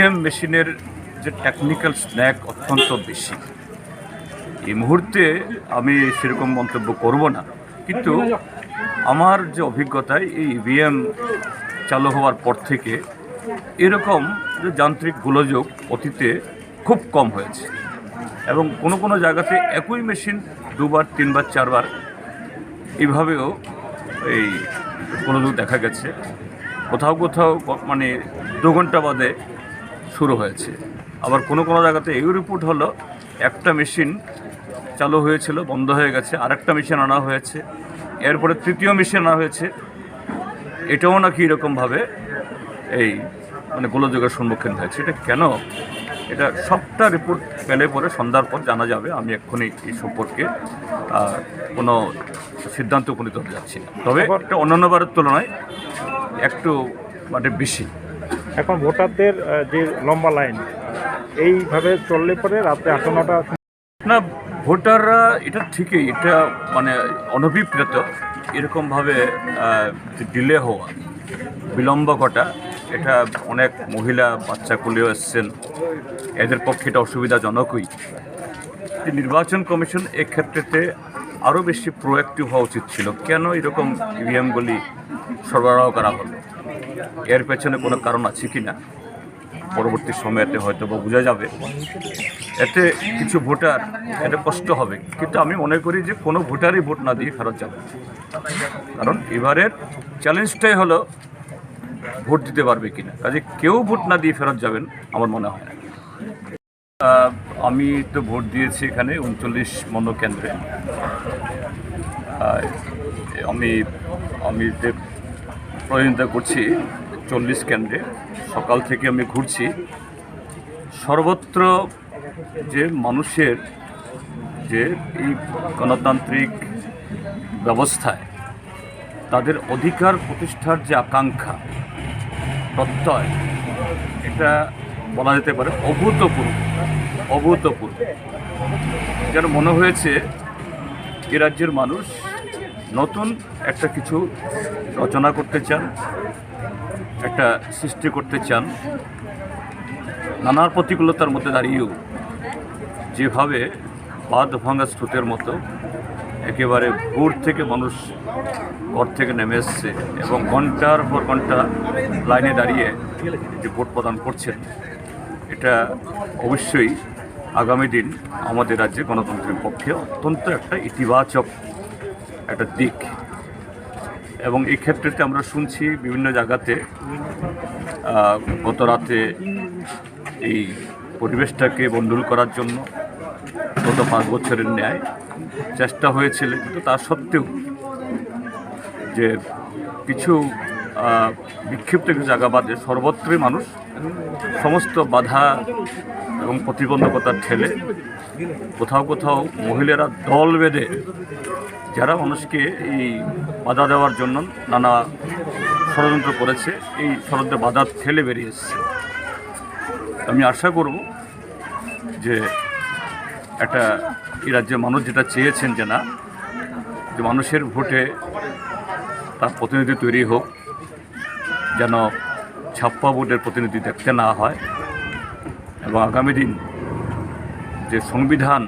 EVM মেশিনের যে technical snack অত্যন্ত বেশি। এই মুহূর্তে আমি সেরকম মন্তব্য করব না, কিন্তু আমার যে অভিজ্ঞতায় এই ইভিএম চালু হওয়ার পর থেকে এরকম যে যান্ত্রিক গোলযোগ অতীতে খুব কম হয়েছে, এবং কোনো কোনো জায়গাতে একই মেশিন দুবার তিনবার চারবার এইভাবেও এই গোলযোগ দেখা গেছে। কোথাও কোথাও মানে 2 ঘন্টা বাদে শুরু হয়েছে। আবার কোনো কোনো জায়গাতে এই রিপোর্ট হলো একটা মেশিন চালু হয়েছিল, বন্ধ হয়ে গেছে, আরেকটা মেশিন আনা হয়েছে, এরপরে তৃতীয় মেশিন আনা হয়েছে। এটাও নাকি এরকমভাবে এই মানে গোলযোগের সম্মুখীন হয়েছে। এটা কেন, এটা সবটা রিপোর্ট পেলে পরে সন্ধ্যার পর জানা যাবে। আমি এক্ষুনি এই সম্পর্কে কোনো সিদ্ধান্ত উপনীত হতে যাচ্ছি না, তবে এটা অন্যান্য বারের তুলনায় একটু মানে বেশি। এখন ভোটারদের যে লম্বা লাইন এইভাবে চললে পরে রাত্রে 8-9টা না, ভোটাররা এটা ঠিকই, এটা মানে অনভিপ্রেত এরকমভাবে ডিলে হওয়া, বিলম্ব ঘটা, এটা অনেক মহিলা বাচ্চা কুলেও এসছেন, এদের পক্ষে এটা অসুবিধাজনকই। নির্বাচন কমিশন এক্ষেত্রেতে আরও বেশি প্রোঅ্যাক্টিভ হওয়া উচিত ছিল। কেন এরকম ইভিএমগুলি সরবরাহ করা হলো, এর পেছনে কোনো কারণ আছে কি না পরবর্তী সময়তে হয়তো বা বোঝা যাবে। এতে কিছু ভোটার এতে কষ্ট হবে, কিন্তু আমি মনে করি যে কোনো ভোটারই ভোট না দিয়ে ফেরত যাবে, কারণ এবারের চ্যালেঞ্জটাই হলো ভোট দিতে পারবে কিনা। কাজে কেউ ভোট না দিয়ে ফেরত যাবেন আমার মনে হয় না। আমি তো ভোট দিয়েছি এখানে 39 মনোকেন্দ্রে। আমি আমি যে প্রতিনিধিত্ব করছি 40 কেন্দ্রে। সকাল থেকে আমি ঘুরছি, সর্বত্র যে মানুষের যে এই গণতান্ত্রিক ব্যবস্থায় তাদের অধিকার প্রতিষ্ঠার যে আকাঙ্ক্ষা, প্রত্যয়, এটা বলা যেতে পারে অভূতপূর্ব। যেন মনে হয়েছে এ রাজ্যের মানুষ নতুন একটা কিছু রচনা করতে চান, একটা সৃষ্টি করতে চান। নানা প্রতিকূলতার মধ্যে দাঁড়িয়েও যেভাবে বাঁধ ভাঙা স্রোতের মতো একেবারে ভোর থেকে মানুষ ঘর থেকে নেমে এসছে এবং ঘন্টার পর ঘন্টা লাইনে দাঁড়িয়ে যে ভোট প্রদান করছেন, এটা অবশ্যই আগামী দিন আমাদের রাজ্যে গণতন্ত্রের পক্ষে অত্যন্ত একটা ইতিবাচক একটা দিক। এবং এই ক্ষেত্রেতে আমরা শুনছি বিভিন্ন জায়গাতে গত রাতে এই পরিবেশটাকে বন্ধুল করার জন্য গত 5 বছরের ন্যায় চেষ্টা হয়েছিল, কিন্তু তা সত্ত্বেও যে কিছু বিক্ষিপ্ত কিছু জায়গা বাদে সর্বত্রই মানুষ সমস্ত বাধা এবং প্রতিবন্ধকতার ঠেলে কোথাও কোথাও মহিলারা দল বেঁধে যারা মানুষকে এই বাধা দেওয়ার জন্য নানা ষড়যন্ত্র করেছে, এই ষড়যন্ত্রে বাধা ঠেলে বেরিয়ে এসছে। আমি আশা করব যে একটা এই রাজ্যের মানুষ যেটা চেয়েছেন, যে না, যে মানুষের ভোটে তার প্রতিনিধি তৈরি হোক, যেন ছাপ্পা ভোটের প্রতিনিধি দেখতে না হয়, এবং আগামী দিন যে সংবিধান